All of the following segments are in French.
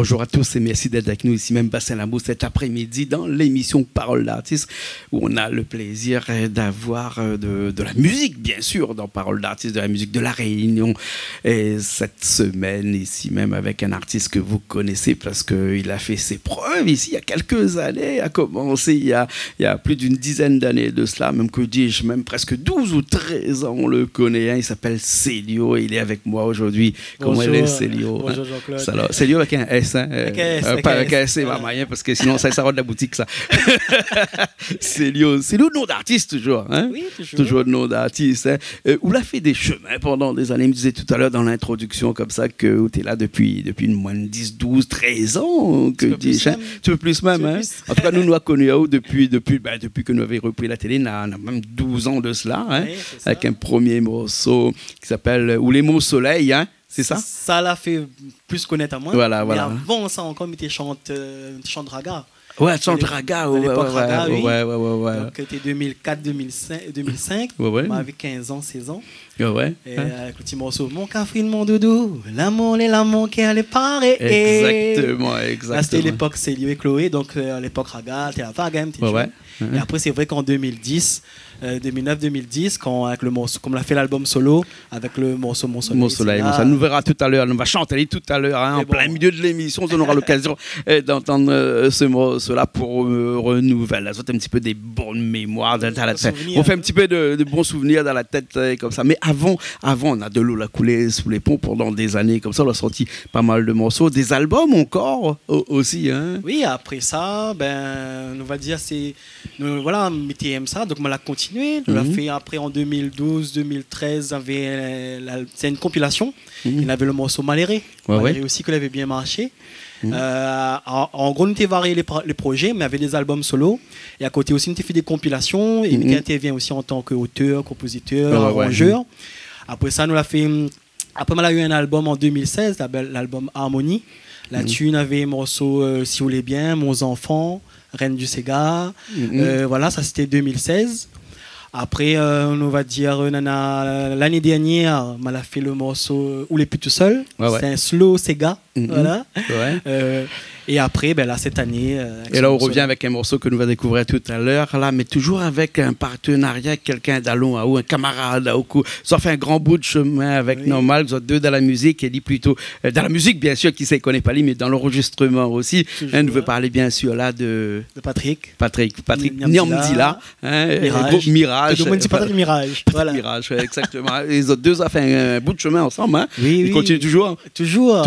bonjour à tous et merci d'être avec nous ici même Bassin Lambeau cet après-midi dans l'émission Parole d'artiste où on a le plaisir d'avoir de la musique bien sûr dans Parole d'artiste, de la musique de La Réunion et cette semaine ici même avec un artiste que vous connaissez parce qu'il a fait ses preuves ici il y a quelques années, a commencé il y a plus d'une dizaine d'années de cela, même que dis-je, même presque 12 ou 13 ans on le connaît, hein, il s'appelle Célio et il est avec moi aujourd'hui. Comment elle est Célio? Bonjour Jean-Claude. Célio avec un S, hein? Pas avec un S, c'est voilà. moyen parce que sinon ça sort de la boutique ça. Célio, nom d'artiste toujours, hein? Oui, toujours nom d'artiste. Hein? Où l'a fait des chemins pendant des années, il me disait tout à l'heure dans l'introduction comme ça que tu es là depuis moins de 10, 12, 13 ans. Que tu veux plus même. Hein? En tout cas, nous avons connu depuis que nous avons repris la télé, on a même 12 ans de cela, hein? Oui, avec un premier morceau qui s'appelle Ou les mots soleil, hein? C'est ça? Ça l'a fait plus connaître à moi. Voilà. Mais avant ça encore, il chante raga. Ouais, chante raga. Ouais. Donc, c'était 2004, 2005. Ouais. Avec 15 ans, 16 ans. Ouais. Et avec le petit morceau Mon cafrine, mon doudou, l'amour et l'amour qui allait parer. Exactement. Là, c'était l'époque Célio et Chloé. Donc, à l'époque raga, t'es la vague, hein, ouais. Et après, c'est vrai qu'en 2010, 2009-2010, quand avec le morceau, comme on a fait l'album solo, avec le morceau Mon Soleil. Mon Soleil, ça nous verra tout à l'heure, on va chanter tout à l'heure, hein, en plein milieu de l'émission, on aura l'occasion d'entendre ce morceau-là pour renouveler un petit peu des bonnes mémoires dans la tête. On fait un petit peu de bons souvenirs dans la tête comme ça. Mais avant, on a de l'eau à couler sous les ponts pendant des années, comme ça, on a sorti pas mal de morceaux, des albums encore aussi. Hein. Oui, après ça, on va dire, voilà, MTM ça, donc on l'a continué. On l'a fait après en 2012-2013, c'est une compilation. Il avait le morceau Maléré. Maléré aussi que l'avait bien marché. En gros, nous avons varié les projets, mais il y avait des albums solo. Et à côté aussi, nous avons fait des compilations. Et il intervient aussi en tant qu'auteur, compositeur, arrangeur. Après ça, nous l'a fait. Après, on a eu un album en 2016, l'album Harmonie. Là-dessus, on avait un morceau Si vous voulez bien, Mon enfant, Reine du Sega. Voilà, ça c'était 2016. Après, on va dire, l'année dernière, on a fait le morceau Où les plus tout seul. C'est un slow Sega. Voilà. Et après, là, cette année... et là, on revient avec un morceau que nous allons découvrir tout à l'heure, là, mais toujours avec un partenariat avec quelqu'un d'Allon à haut, un camarade à haut. Ça fait un grand bout de chemin avec Normal, vous êtes deux dans la musique, et lui plutôt... dans la musique, bien sûr, qui ne connaît pas lui, mais dans l'enregistrement aussi. On veut parler, bien sûr, là, de Patrick Niamdila. Mirage. Patrick Mirage. Voilà. Mirage, exactement. Les autres deux ont fait un bout de chemin ensemble. Hein. Ils continuent toujours. Toujours.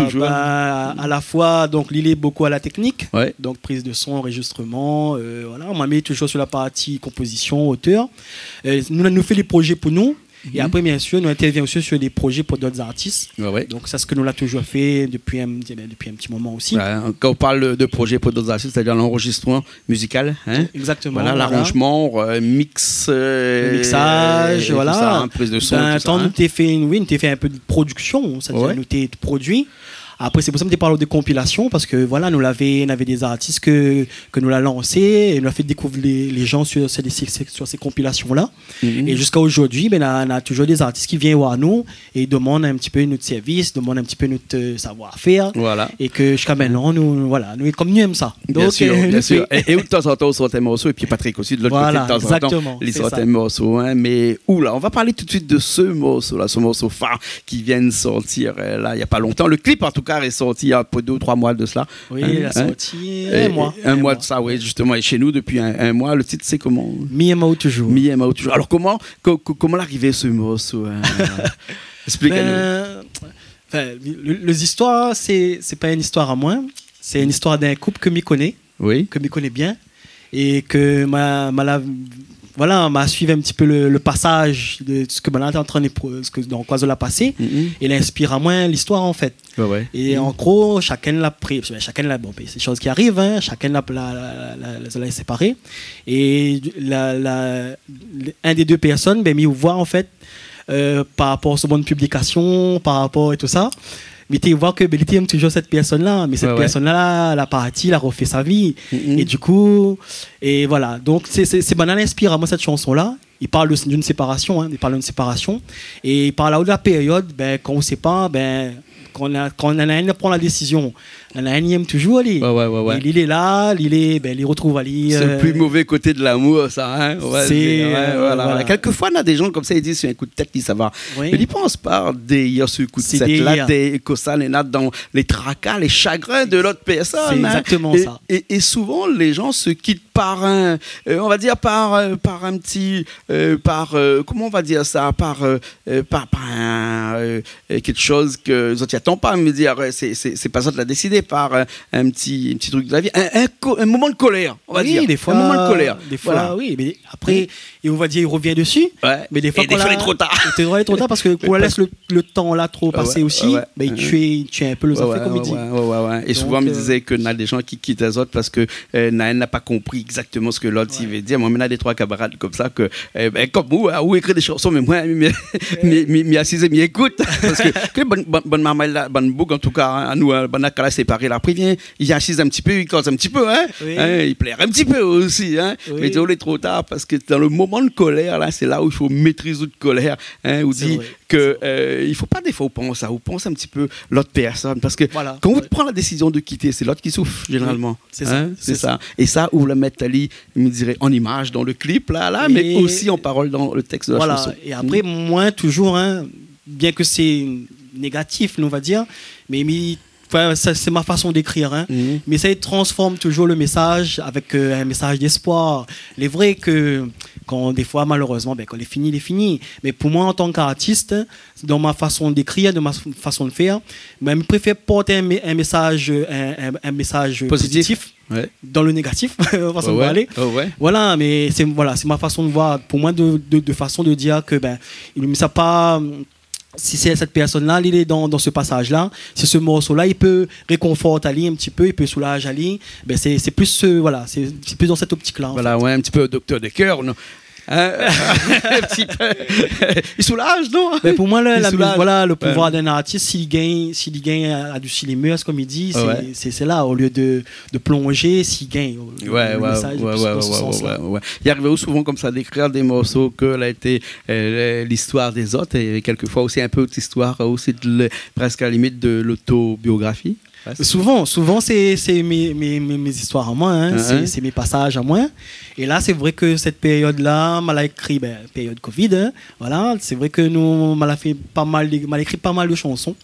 À la fois, donc, Lily est beaucoup à la technique, donc prise de son, enregistrement, voilà, on m'a mis toujours sur la partie composition, auteur. Nous fait les projets pour nous. Et après, bien sûr, nous intervenons aussi sur des projets pour d'autres artistes. Donc, c'est ce que nous l'avons toujours fait depuis un petit moment aussi. Quand on parle de projets pour d'autres artistes, c'est-à-dire l'enregistrement musical. Hein. Exactement. Voilà, l'arrangement, mixage, voilà. Tout ça, prise de son. Nous t'ai fait un peu de production, c'est-à-dire nous t'ai produit. Après, c'est pour ça que je parle de compilation, parce que voilà, on avait des artistes que nous l'a lancé et nous a fait découvrir les gens sur ces compilations-là. Et jusqu'à aujourd'hui, on a toujours des artistes qui viennent voir nous et demandent un petit peu notre service, demandent un petit peu notre savoir-faire. Voilà. Et que jusqu'à maintenant, nous, comme nous aimons ça. Donc, bien sûr. Et de temps en temps, on sort un morceau, et puis Patrick aussi, de l'autre côté, de temps en temps, il sort un morceau. Hein, mais là, on va parler tout de suite de ce morceau phare qui vient de sortir là, il n'y a pas longtemps. Le clip, en tout cas, est sorti il y a 2 ou 3 mois de cela. Oui, il a sorti un mois. Un mois de ça, oui, justement. Et chez nous, depuis un mois, le titre, c'est comment? Mi-Mao toujours. Mi-Mao toujours. Alors, comment l'arrivée ce morceau? Explique-nous. Les histoires, c'est pas une histoire à moi. C'est une histoire d'un couple que m'y connaît. Oui. Que m'y connaît bien. Et que m'a suivi un petit peu le passage de ce que Malin est en train de dans quoi l'a passé et l'inspire à moi l'histoire en fait. Et en gros, chacun l'a pris, c'est des choses qui arrivent, hein, chacun l'a séparé et un des deux personnes m'y voir en fait par rapport à ce bonne publication, par rapport et tout ça. Mais tu vois que Belité aime toujours cette personne-là, mais cette personne-là, la partie, elle a refait sa vie. Et du coup, et voilà. Donc, c'est banal, inspire à moi cette chanson-là. Il parle d'une séparation, hein, il parle d'une séparation. Et il parle là de la période, quand on ne sait pas, quand Nanaïn prend la décision, Nanaïn aime toujours aller. Ouais. Il est là, il retrouve Ali. C'est le plus mauvais côté de l'amour, ça. Hein? Voilà. Quelquefois, on a des gens comme ça, ils disent c'est un coup de tête, ça va. Oui. Mais ils pensent pas d'ailleurs ce coup de tête-là, que ça n'est pas dans les tracas, les chagrins de l'autre personne. C'est exactement ça. Et souvent, les gens se quittent par on va dire par un petit, comment on va dire ça, par quelque chose que les autres n'y attendent pas, me dire c'est pas ça de la décider, par un petit truc de la vie, un moment de colère, on va dire. Des fois, un moment de colère. Des fois, oui, mais après, on va dire, il revient dessus. Ouais. Mais des fois, il est trop tard. Il est trop tard parce que qu'on laisse le temps là trop passer aussi, mais il tue un peu les affaires, comme il dit. Et souvent, on me disait que a des gens qui quittent les autres parce que n'a pas compris exactement ce que l'autre veut dire. Moi, on a des trois camarades comme ça que, comme moi, où écrire des chansons, mais moi, m'y assise et m'y écoute. Parce que bonne maman, bonne boucle, en tout cas, à nous, bonne acala séparé, là, après, il assise un petit peu, il cause un petit peu, hein. Il plaire un petit peu aussi, hein. Mais il est trop tard parce que dans le moment de colère, là, c'est là où il faut maîtriser de colère, hein, où dit que il faut pas des fois penser ça, ou pense un petit peu l'autre personne, parce que quand vous prenez la décision de quitter, c'est l'autre qui souffre généralement. C'est ça. Et ça, où le mettre Ali, me dirait en image dans le clip là, mais aussi en parole dans le texte de la chanson. Et après, moi toujours, hein, bien que c'est négatif, on va dire, mais c'est ma façon d'écrire, hein. Mais ça transforme toujours le message avec un message d'espoir. Il est vrai que quand des fois, malheureusement, quand il est fini. Mais pour moi, en tant qu'artiste, dans ma façon d'écrire, de ma façon de faire, je préfère porter un message positif. Dans le négatif, façon de parler. Voilà, mais c'est ma façon de voir. Pour moi, de façon de dire que il ne sait pas. Si c'est cette personne-là, il est dans ce passage-là, c'est ce morceau-là, il peut réconforter Ali un petit peu, il peut soulager Ali. C'est plus c'est plus dans cette optique-là. Voilà, un petit peu docteur de cœur, non? Un petit peu. Il soulage, non? Mais pour moi, le pouvoir d'un artiste, s'il gagne à du cinéma, comme il dit, c'est là, au lieu de plonger, s'il gagne. Il arrive souvent comme ça d'écrire des morceaux que a été l'histoire des autres, et quelquefois aussi un peu l'histoire, aussi presque à la limite de l'autobiographie. Souvent c'est mes histoires à moi, hein. C'est mes passages à moi. Et là, c'est vrai que cette période-là, m'a écrit période Covid, hein, voilà. C'est vrai que nous m'a écrit pas mal de chansons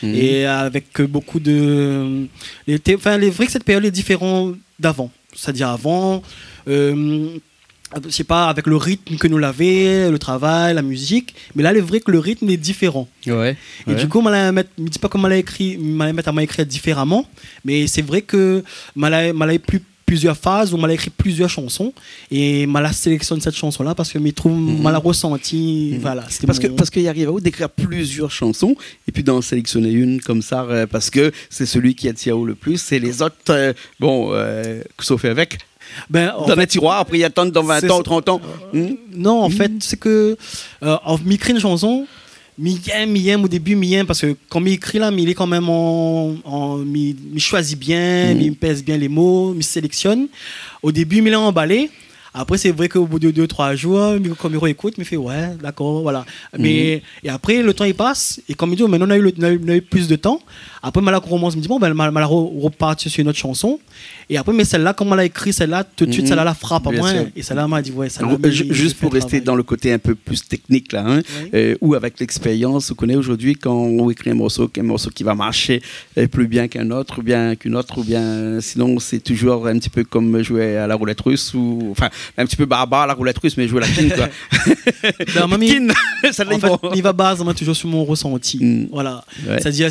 et avec beaucoup de. Il est vrai que cette période est différente d'avant. C'est-à-dire avant. Je sais pas, avec le rythme que nous l'avait, le travail, la musique, mais là, il est vrai que le rythme est différent. Et du coup, je ne dis pas comment m'a écrit différemment, mais c'est vrai que m'a plusieurs phases où m'a écrit plusieurs chansons et m'a sélectionné cette chanson-là parce que m'a ressenti. Voilà, parce qu'il arrive à vous d'écrire plusieurs chansons et puis d'en sélectionner une comme ça parce que c'est celui qui attire le plus, c'est les autres, sauf avec. Dans un tiroir, après il attend dans 20 ans ou 30 ans. Non, en fait, c'est que m'écrit une chanson, m'aime au début, parce que quand m'écrit là, il est quand même m'y choisit bien, il me pèse bien les mots, il sélectionne. Au début, il est emballé. Après, c'est vrai qu'au bout de 2-3 jours, quand il réécoute, il fait ouais, d'accord, voilà. Mais et après, le temps il passe, et comme il dit, maintenant on a eu plus de temps. Après, on commence, me dit bon, repartir sur une autre chanson. Et après, mais celle-là, comme on l'a écrit, celle-là, tout de suite, celle-là la frappe à moi. Et celle-là, m'a dit ouais, celle-là. Juste pour rester dans le côté un peu plus technique là, ou avec l'expérience, vous connaissez aujourd'hui quand on écrit un morceau qui va marcher plus bien qu'un autre, ou bien qu'une autre, ou bien sinon c'est toujours un petit peu comme jouer à la roulette russe un petit peu barbare la roulette russe, mais jouer la kin quoi. Il va baser toujours sur mon ressenti. Voilà. C'est-à-dire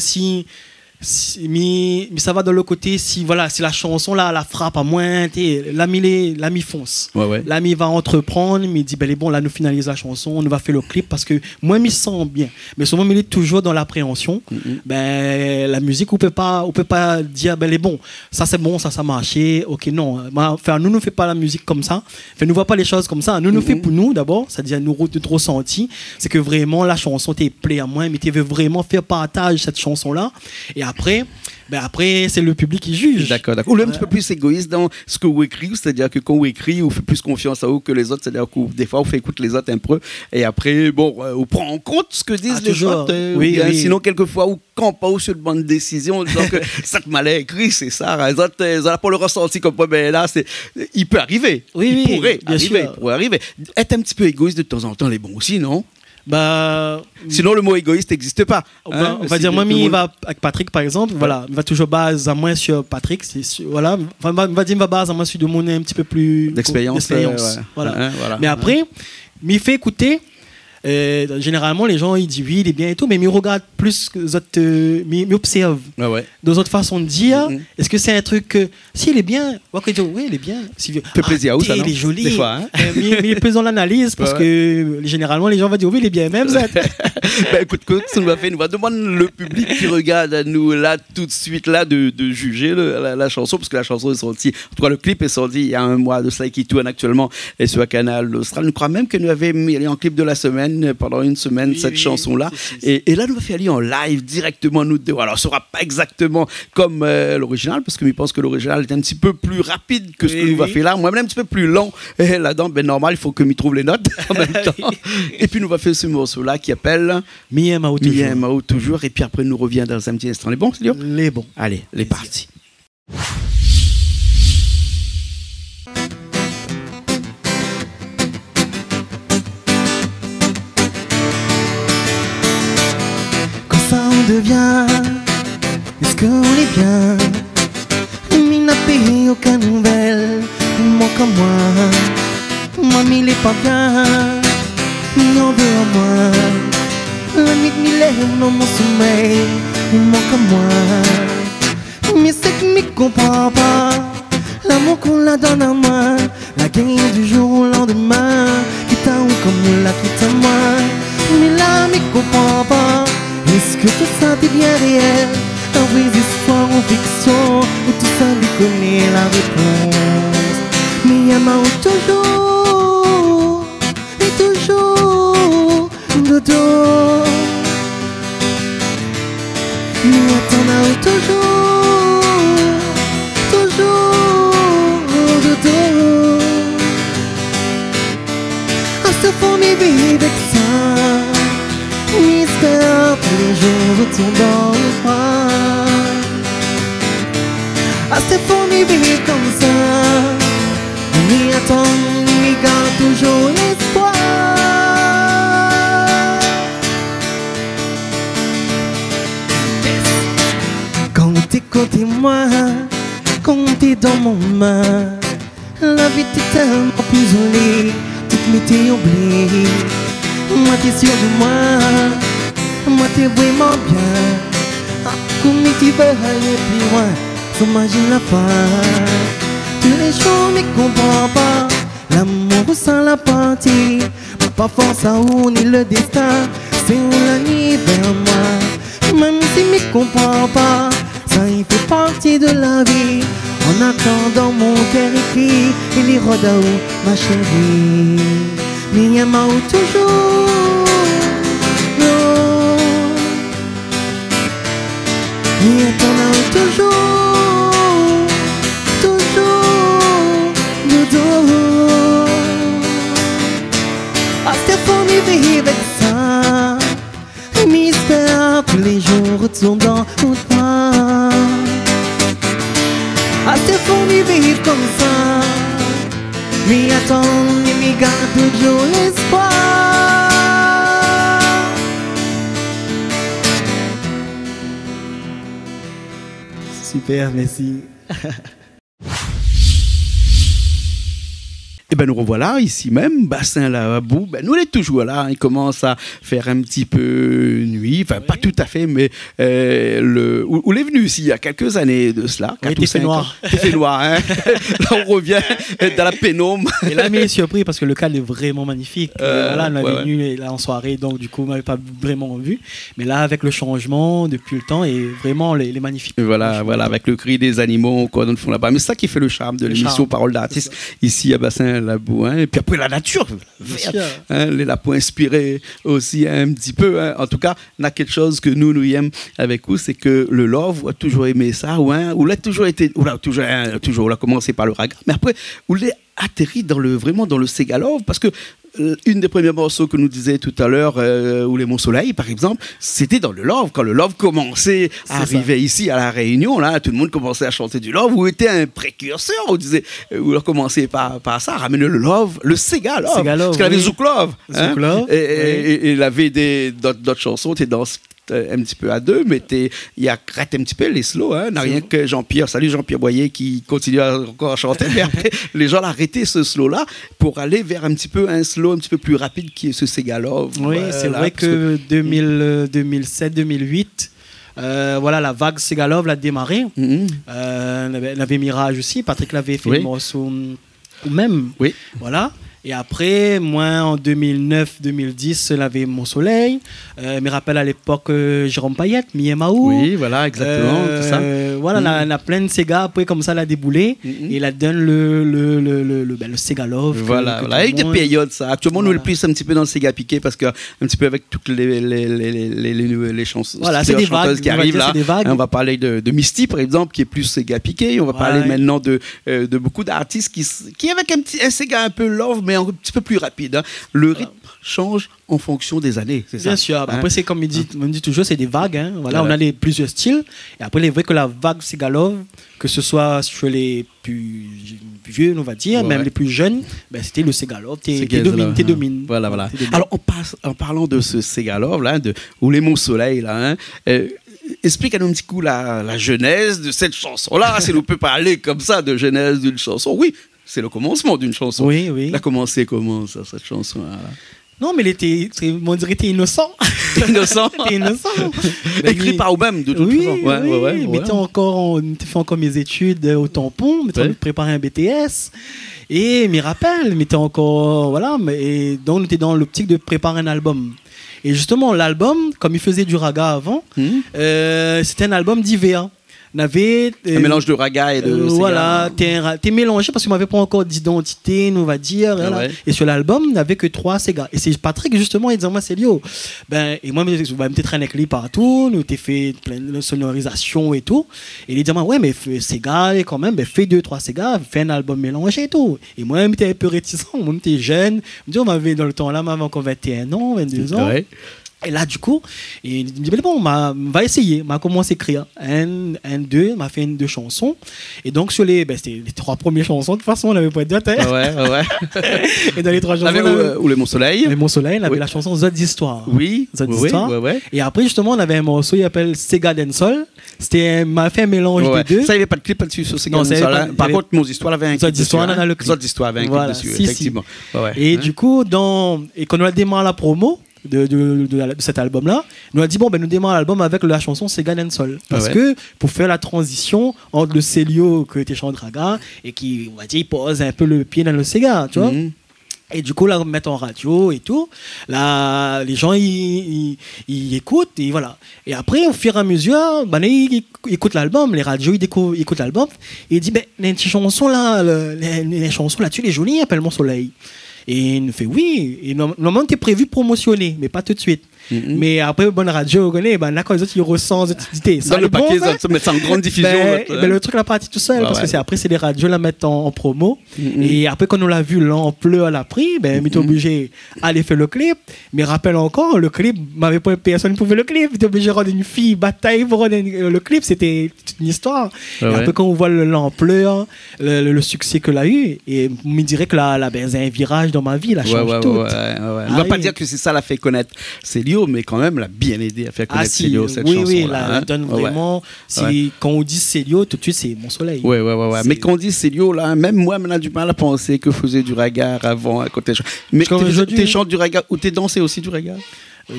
mais ça va dans le côté si la chanson là la frappe à moins, l'ami fonce. L'ami va entreprendre, il dit bon là nous finalisons la chanson, on va faire le clip parce que moi me sens bien. Mais souvent il est toujours dans l'appréhension. La musique on peut pas dire bon, ça c'est bon, ça a marché. OK, non. Nous ne fait pas la musique comme ça. Nous voit pas les choses comme ça. Nous fait pour nous d'abord, c'est-à-dire nous ressenti, c'est que vraiment la chanson t'es plaît à moi, mais tu veux vraiment faire partage cette chanson là. Et après, c'est le public qui juge. D'accord. Ou un petit peu plus égoïste dans ce que vous écrivez, c'est-à-dire que quand vous écrivez, vous faites plus confiance à vous que les autres, c'est-à-dire que des fois, vous faites écouter les autres un peu, et après, vous prenez en compte ce que disent les autres. Oui. Sinon, quelquefois, vous campez pas sur de bonnes décisions en disant que ça te m'allait écrit, c'est ça. Les autres, ils n'ont pas le ressenti comme mais là, il peut arriver. Il pourrait arriver. Être un petit peu égoïste de temps en temps, les bons aussi, non? Sinon le mot égoïste n'existe pas. On va dire, moi, il va avec Patrick par exemple, voilà, il va toujours baser à moi sur Patrick, voilà, il va dire, il va baser à moi sur de mon un petit peu plus d'expérience. Voilà. Mais après, il fait écouter. Généralement, les gens ils disent oui, il est bien et tout, mais ils regardent plus que les autres, ils observent d'autres autres façons de dire. Est-ce que c'est un truc que si il est bien, oui, il est bien. Fait plaisir à vous, ça, non? Il est joli. Des fois, mais il est plus dans l'analyse parce que généralement les gens vont dire oui, il est bien, même ça. Écoute, ça nous va demander le public qui regarde à nous là tout de suite là de juger la chanson, parce que la chanson est sortie. En tout cas, le clip est sorti il y a un mois de ça, qui tourne actuellement et sur un canal austral. Je crois même que nous avions mis en clip de la semaine. Pendant une semaine, cette chanson-là. Et là, nous va faire aller en live directement, nous deux. Alors, ce sera pas exactement comme l'original, parce que je pense que l'original est un petit peu plus rapide que ce que nous va faire là. Moi-même, un petit peu plus long. Et là-dedans, normal, il faut que m'y trouve les notes en même temps. Et puis, nous va faire ce morceau-là qui appelle Miyamao toujours. Et puis après, nous revient dans un petit instant. Les bons, c'est dur? Les bons. Allez, les partis. Devient, est-ce qu'on est bien? Il n'a payé aucune nouvelle, moi comme moi, il est pas bien, il en veut à moi. La nuit il est dans mon sommeil, moi comme moi. Mais c'est qu'il ne comprend pas l'amour qu'on la donne à moi, la gagne du jour au lendemain, quitte à ou comme la quitte à moi. Mais là, il ne comprend pas. Est-ce que tout ça est bien réel? Un vrai histoire ou fiction? Ou tout ça lui connaît la réponse? Miyamao toujours, et toujours, dodo. Miyamao toujours, toujours, dodo. À ce fond, mais vivre avec ça. Mystère, tous les jours retourne dans le froid. Ah, c'est pour m'y vivre comme ça. On y attend, on y garde toujours l'espoir. Quand t'es côté moi, quand t'es dans mon main, la vie t'est tellement plus jolie, toutes mes t'es oubliées. Moi t'es sûr de moi t'es vraiment bien. Comme tu veux aller plus loin, s'imagine la fin. Tous les jours ne comprends pas l'amour sans la partie. Pas force à où ni le destin, c'est où la nuit vers moi. Même si ne comprends pas, ça y fait partie de la vie. En attendant mon cœur écrit, il est rodaou ma chérie. Miyamao toujours, non. Miyamao toujours, toujours, dodo. Ah, c'est pour m'y vivre avec ça. Mystère, tous les jours retourne dans le temps. Ah, c'est pour m'y vivre comme ça. Mais attends, il me garde toujours l'espoir. Super, merci. Et ben nous revoilà ici même, bassin Lavabou. Ben nous on est toujours là. Il commence à faire un petit peu nuit, enfin pas tout à fait, mais où est venu ici il y a quelques années de cela. Oui, il fait noir. Il fait noir, hein. Là on revient dans la pénombre. Et là, mais surpris parce que le cadre est vraiment magnifique. Là, on avait venu là en soirée, donc du coup, on m'avait pas vraiment vu. Mais là, avec le changement depuis le temps, et vraiment, il est magnifique. Et voilà, avec le cri des animaux qu'on font là-bas. Mais c'est ça qui fait le charme de l'émission Parole d'artiste ici à Bassin la boue, hein. Et puis après la nature, verte, hein, les lapins inspirés aussi un petit peu. Hein. En tout cas, on a quelque chose que nous aimons avec vous, c'est que le love a toujours aimé ça, ou l'a toujours été, ou l'a toujours commencé par le raga, mais après, ou l'a atterri vraiment dans le Sega Love, parce que une des premiers morceaux que nous disait tout à l'heure, ou les Monts Soleil par exemple, c'était dans le Love. Quand le Love commençait à arriver ici à La Réunion, là, tout le monde commençait à chanter du Love, ou était un précurseur, on disait, ou on commençait par ça, ramener le Love, le Sega Love, parce qu'il avait Zouk Love, hein, et il avait d'autres chansons, t'es dans un petit peu à deux, mais il arrête un petit peu les slows, hein. N'a rien que Jean-Pierre, salut Jean-Pierre Boyer qui continue encore à chanter, mais après les gens l'ont arrêté ce slow là pour aller vers un petit peu un slow un petit peu plus rapide qui est ce Sega Love. Oui, c'est vrai que 2007 2008 voilà, la vague Sega Love l'a démarré. On avait Mirage aussi, Patrick l'avait fait le morceau ou même, voilà. Et après, moi, en 2009-2010, il avait Mon Soleil. Me rappelle à l'époque Jérôme Payette, Miemaou. Oui, voilà, exactement. Tout ça. Voilà, la pleine Sega, après, comme ça, elle a déboulé. Et elle donne le Sega Love. Voilà, avec des périodes, ça. Actuellement, nous, le plus un petit peu dans le Sega piqué, parce qu'un petit peu avec toutes les chansons. Voilà, c'est des vagues qui arrivent là. On va parler de Misty, par exemple, qui est plus Sega piqué. On va parler maintenant de beaucoup d'artistes qui avec un Sega un peu love, mais un petit peu plus rapide. Hein. Le rythme change en fonction des années. C'est ça. Bien sûr. Après, c'est comme on dit toujours, c'est des vagues. Hein. Voilà, on a plusieurs styles. Et après, il est vrai que la vague Sega Love, que ce soit sur les plus vieux, on va dire, même les plus jeunes, ben, c'était le Sega Love. T'es domine. Voilà. Alors, en parlant de ce Sega Love, là, ou les Monts Soleil, là, hein, explique-nous un petit coup la genèse de cette chanson-là. Si on peut parler comme ça de genèse d'une chanson, oui. C'est le commencement d'une chanson. Oui. Elle a commencé comment, ça, cette chanson-là? Non, mais il était innocent. Innocent. Écrit par vous-même, de toute façon. Oui. On fait encore mes études au tampon, on préparait un BTS. Et me rappelle, et donc on était dans l'optique de préparer un album. Et justement, l'album, comme il faisait du raga avant, c'était un album d'IVA. Un mélange de raga et de voilà, t'es mélangé parce qu'on m'avait pas encore d'identité, on va dire. Voilà. Et sur l'album, il n'y avait que 3 Sega. Et c'est Patrick, justement, il disait, moi, c'est Lio. Et moi, je vais me traîner avec lui partout, nous t'ai fait plein de sonorisation et tout. Et il dit, ouais, mais Sega, quand même, fais 2-3 Sega, fais un album mélangé et tout. Et moi, j'étais un peu réticent, moi, j'étais jeune. On m'avait, dans le temps-là, m'avait encore 21 ans, 22 ans. Ouais. Et là, du coup, il me dit, bon, on va essayer. On a commencé à écrire on m'a fait 2 chansons. Et donc, sur c'était les 3 premières chansons, de toute façon, on n'avait pas de date. Ouais. Et dans les 3 chansons. Ou les Monts Soleil. Les Monts Soleil, on avait la chanson Zod d'Histoire. Oui. Et après, justement, on avait un morceau qui s'appelle Sega Dancehall. M'a fait un mélange des deux. Ça, il n'y avait pas de clip là-dessus sur Sega Dancehall. Par contre, Mon Histoire avait un clip. Zod d'Histoire, on a le clip. Zod d'Histoire avait un clip dessus, effectivement. Et du coup, quand on a démarré la promo, de cet album-là, nous a dit nous démarrons l'album avec la chanson Sega Dancehall parce que pour faire la transition entre le Célio qui était chant de raga et qui, on va dire, il pose un peu le pied dans le Sega, tu vois. Et du coup, là, on met en radio et tout. Là, les gens, ils écoutent et voilà. Et après, au fur et à mesure, ils écoutent l'album, les radios, ils écoutent l'album. Et ils disent, les chansons là, les chansons là-dessus, les jolies, appelle Mon Soleil. Et il nous fait oui. Et normalement, tu es prévu promotionner, mais pas tout de suite. Mais après, bonne radio, on connaît, là, quand les autres, ils ressentent cette dans le paquet, ça met ça en grande diffusion. Le truc, la partie tout seul, parce que après, c'est les radios la mettent en promo. Et après, quand on l'a vu, l'ampleur l'a pris, on était obligé d'aller faire le clip. Mais rappelle encore, le clip, m'avait pas personne pour faire le clip. J'étais obligé de rendre une fille bataille pour rendre le clip. C'était toute une histoire. Et après, quand on voit l'ampleur, le succès que l'a eu, et on me dirait que c'est un virage dans ma vie, la change tout. On va pas dire que c'est ça l'a fait connaître Célio, mais quand même l'a bien aidé à faire connaître Célio, cette chanson-là. Oui, la donne vraiment. Quand on dit Célio, tout de suite, c'est Mon Soleil. Ouais. Mais quand on dit Célio, là, même moi, on a du mal à penser que faisait du raga avant à côté. Mais t'es chantes du raga ou t'es dansé aussi du raga?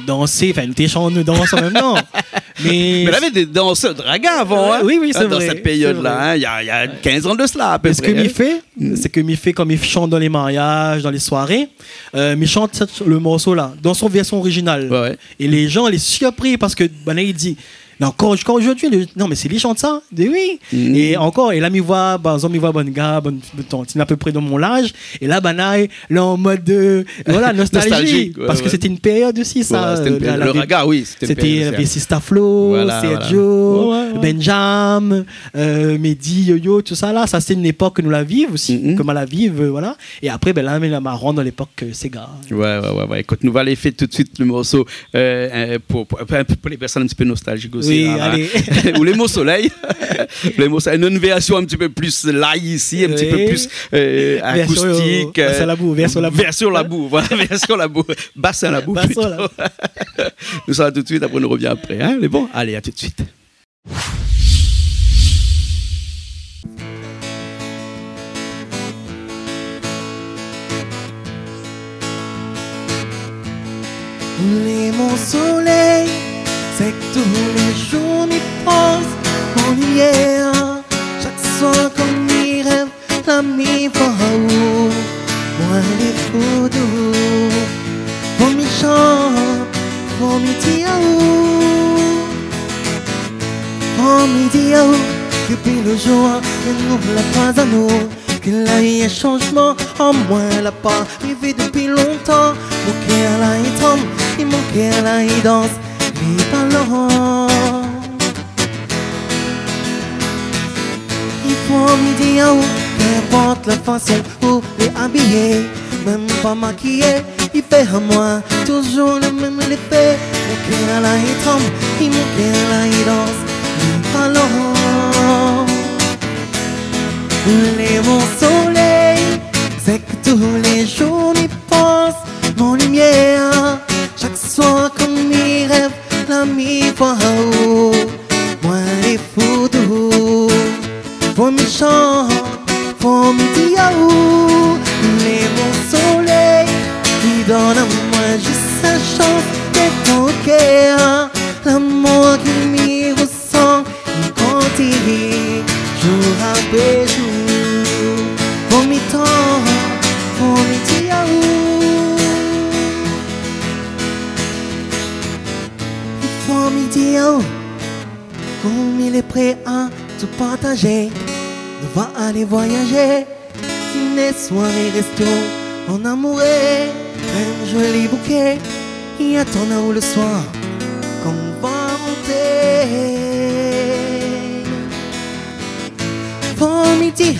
Danser, nous dansons en même temps. Mais il y avait des danseurs de raga avant, hein, oui, c'est vrai. Dans cette période-là, il y a 15 ans de cela, à peu près. Ce que m'y fait, c'est que m'y fait, comme il chante dans les mariages, dans les soirées, il chante le morceau là, dans son version originale. Et les gens, les surpris parce que, il dit, Mais encore aujourd'hui, non, mais c'est les chants de ça. Oui. Et encore, et là, m'y voit, bon gars, bon temps, à peu près dans mon âge. Et là, là, en mode de, voilà, nostalgie. Parce que c'était une période aussi, ça. Le raga, oui. C'était Sista Flo, Sergio, Benjam, Mehdi, Yo-Yo, tout ça là. Ça, c'est une époque que nous la vivons aussi, comme à la vivre, voilà. Et après, là, la marron dans l'époque Sega. Ouais. Écoute, nous allons aller faire tout de suite le morceau pour les personnes un petit peu nostalgiques aussi. Oui, allez. Ou les mots soleil. Les mots soleil. Une version un petit peu plus live ici, un petit peu plus acoustique. Version la boue. Version la boue. Voilà, version la boue. Bassin la boue. Nous sommes tout de suite, après on revient après. Hein? Mais bon, allez, à tout de suite. Les mon soleil, c'est que tous les jours m'y pense, mon lumière. Chaque soir comme m'y rêve, la mi-voix où moi les photos, pour m'y chante, pour m'y dire pour m'y dire depuis le jour que nous la pas à nous, que là il y a changement, en moins la pas arrivé depuis longtemps. Mon cœur là il tombe, et mon cœur là il danse, les ballons. Il faut me dire, qu'importe la façon où les habiller, même pas maquillé, il fait à moi toujours le même effet. Mon cœur là il tombe, et mon cœur là il danse, les ballons. Les mon soleil, c'est que tous les jours m'y pense, mon lumière. Chaque soir comme m'y rêve, la mi-voix où moi les photos, pour m'y chanter, pour m'y dire où. Les mon soleil, qui donne à moi juste sa chance d'être au cœur. L'amour qui m'y ressent, il continue jour après jour, pour m'y tendre, pour m'y dire où. Il faut m'y dire comme il est prêt à tout partager. On va aller voyager, dîner, soirée, resto, en amoureux, un joli bouquet. Il attend là-haut le soir, qu'on va monter. Pour midi,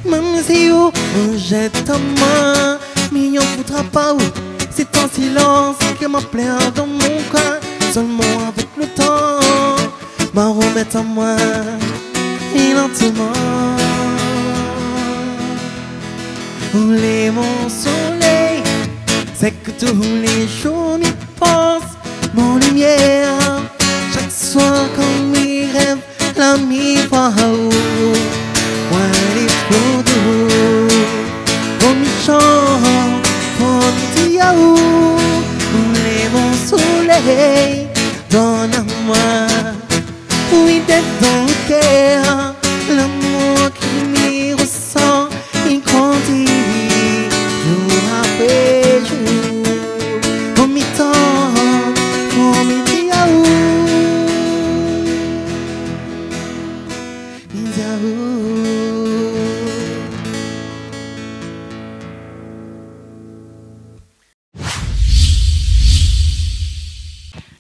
même si on jette ta main, mais on ne voudra pas où. C'est en silence que ma plaire dans mon coin. Seulement avec le temps, ma remettre à moi, et lentement. Les mon soleil, c'est que tous les jours m'y pense, mon lumière. Chaque soir quand m'y rêve, la mi-voix où moi les photos, pour m'y chante, pour m'y dire où. Les mon soleil, donne à moi, oui d'être dans le cœur. L'amour qui m'y ressent, il grandit jour après jour, pour m'y tendre, pour m'y dire où.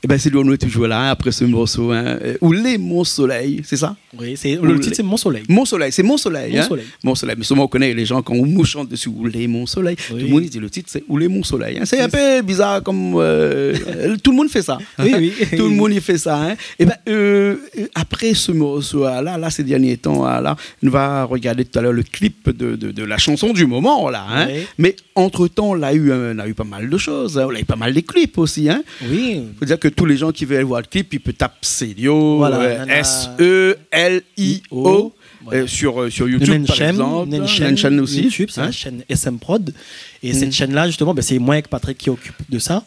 Et ben c'est lui, on est toujours là après ce morceau, hein. Ou les Mon Soleil, c'est ça? Oui, le titre c'est Mon Soleil. Mon Soleil, c'est Mon Soleil. Mon hein? Soleil. Mon Soleil. Mais souvent on connaît les gens quand on nous chante dessus, ou les Mon Soleil. Oui. Tout le monde dit le titre c'est Ou les Mon Soleil. Hein? C'est un peu bizarre comme tout le monde fait ça. Oui. Tout le monde y fait ça. Hein? Et ben après ce morceau là ces derniers temps là, on va regarder tout à l'heure le clip de la chanson du moment là. Hein? Oui. Mais entre temps on a eu pas mal de choses. Hein? On a eu pas mal de clips aussi. Hein? Oui. Faut dire que tous les gens qui veulent voir le clip, ils peuvent taper Célio, Voilà, Selio, Voilà. Sur YouTube, par exemple. On a une chaîne aussi. YouTube, c'est la chaîne SM Prod. Et cette chaîne-là, justement, ben, c'est moi avec Patrick qui occupe de ça.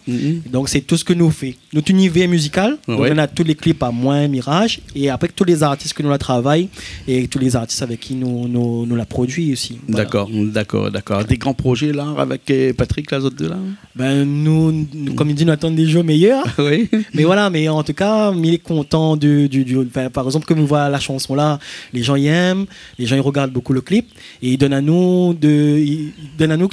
Donc, c'est tout ce que nous fait. Notre univers musical, donc on a tous les clips à moi, Mirage, et après tous les artistes que nous la travaillons et tous les artistes avec qui nous la produit aussi. Voilà. D'accord. Des grands projets là avec Patrick, les autres deux là. Ben, nous, comme il dit, nous attendons des jours meilleurs. Oui. Mais voilà, mais en tout cas, il est content par exemple, comme on voit la chanson là, les gens y aiment, les gens ils regardent beaucoup le clip et ils donnent à nous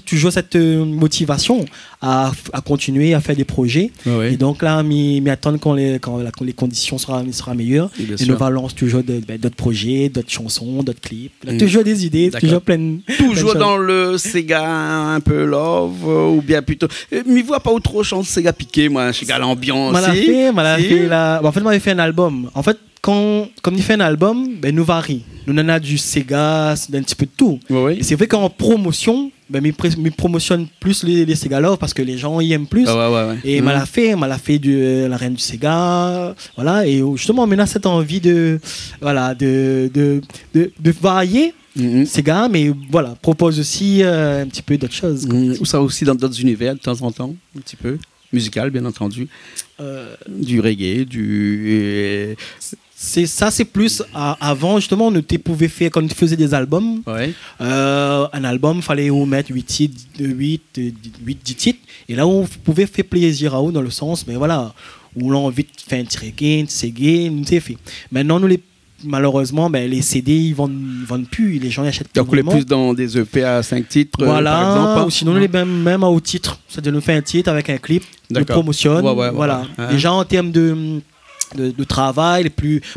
toujours cette motivation à continuer à faire des projets. Oui. Et donc là, ils attendent quand les conditions sera meilleures. Et nous lancons toujours d'autres projets, d'autres chansons, d'autres clips. Toujours des idées, toujours plein. Toujours dans le Sega un peu love ou bien plutôt. Mais vois pas autre chose Sega piqué, moi, Sega l'ambiance. En fait, moi, j'ai fait un album. En fait, comme il fait un album, ben, nous varie. Nous en a du Sega, un petit peu de tout. Oui. Et c'est vrai qu'en promotion, ben, je promotionne plus les Sega Love parce que les gens y aiment plus. Ouais. Et m'a la fait la reine du Sega. Voilà. Et justement, maintenant, cette envie de varier. Sega, mais voilà, propose aussi un petit peu d'autres choses. Ou ça aussi dans d'autres univers de temps en temps, un petit peu. Musical, bien entendu. Du reggae, c'est plus avant justement on pouvait faire quand on faisait des albums. Un album fallait mettre 8 10 titres et là on pouvait faire plaisir à eux dans le sens mais voilà où l'on a envie de faire un petit reggae, un petit reggae, nous c'est fait. Maintenant malheureusement les CD ils vendent plus, les gens achètent plus. Donc on est plus dans des EP à 5 titres par exemple. Ou sinon on est même au titre, c'est-à-dire nous fait un titre avec un clip, nous promotionne. Voilà. Déjà en termes de travail,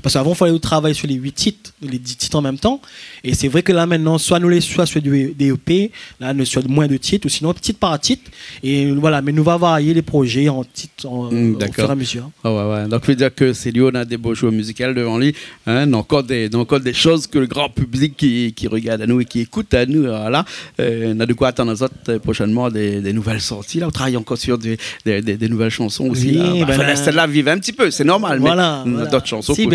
parce qu'avant il fallait travailler sur les 8 titres, les 10 titres en même temps, et c'est vrai que là maintenant soit sur des EP, là nous sur moins de titres, ou sinon titre par titre, et voilà, mais nous va varier les projets en titres au fur et à mesure. Donc je veux dire que Célio a des beaux choix musicaux devant lui, encore des choses que le grand public qui regarde à nous et qui écoute à nous, voilà, on a de quoi attendre prochainement des nouvelles sorties, là on travaille encore sur des nouvelles chansons aussi, laisse-la vivre un petit peu, c'est normal. Voilà. D'autres chansons. Si,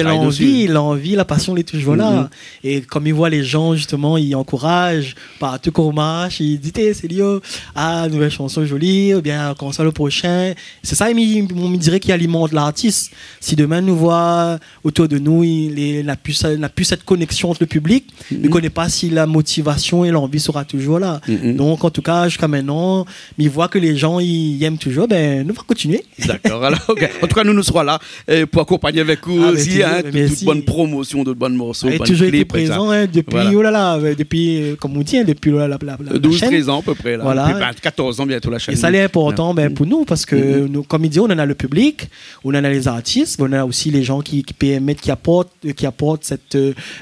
l'envie, la passion, elle est toujours là. Et comme ils voient les gens, justement, ils encouragent partout qu'on marche. Ils disent, c'est Lio, nouvelle chanson jolie, ou bien, comment ça le prochain. C'est ça, on me dirait qu'il alimente l'artiste. Si demain nous voit autour de nous, il n'a plus cette connexion entre le public, ne connaît pas si la motivation et l'envie sera toujours là. Donc, en tout cas, jusqu'à maintenant, il voit que les gens, ils aiment toujours, nous allons continuer. D'accord. Alors, en tout cas, nous serons là pour accompagner avec vous aussi, toute bonne promotion, de bonnes morceaux. Il a toujours été présent depuis, comme on dit, depuis la 12-13 ans à peu près. Là. Voilà. Depuis 14 ans bientôt la chaîne. Et ça, c'est important pour nous parce que, comme il dit, on en a le public, on en a les artistes, mais on a aussi les gens qui permettent, qui apportent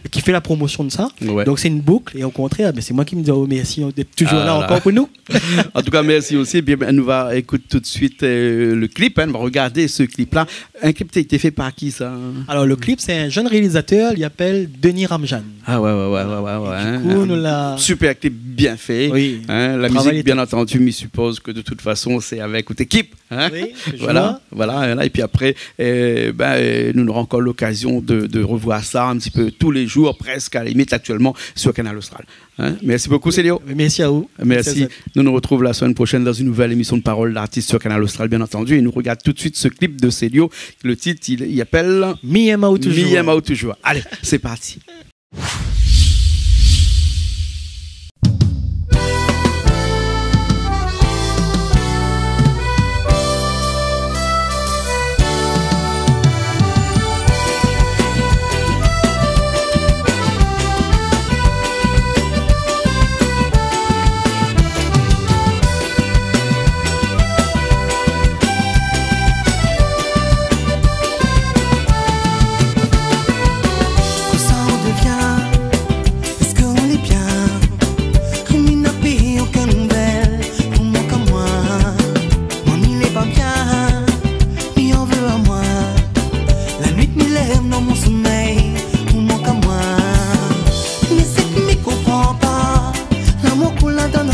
qui fait la promotion de ça. Donc c'est une boucle et au contraire, c'est moi qui me dis merci d'être toujours là encore pour nous. En tout cas, merci aussi. Et bien, nous va écouter tout de suite le clip. On va regarder ce clip-là. Un clip qui a été fait par qui ça? Alors le clip, c'est un jeune réalisateur, il s'appelle Denis Ramjan. Ouais. Du coup, nous l'a... Super clip bien fait. Oui. La musique, bien entendu, mais suppose que de toute façon, c'est avec toute équipe. Oui, voilà. Et puis après, nous aurons encore l'occasion de revoir ça un petit peu tous les jours, presque à la limite actuellement sur Canal Austral. Merci beaucoup, Célio. Merci à vous. Merci. Nous nous retrouvons la semaine prochaine dans une nouvelle émission de Parole d'artiste sur Canal Austral, bien entendu. Et nous regardons tout de suite ce clip de Célio. Le titre, il appelle Mi Aima ou toujours. Allez, c'est parti. L'amour qu'on la donne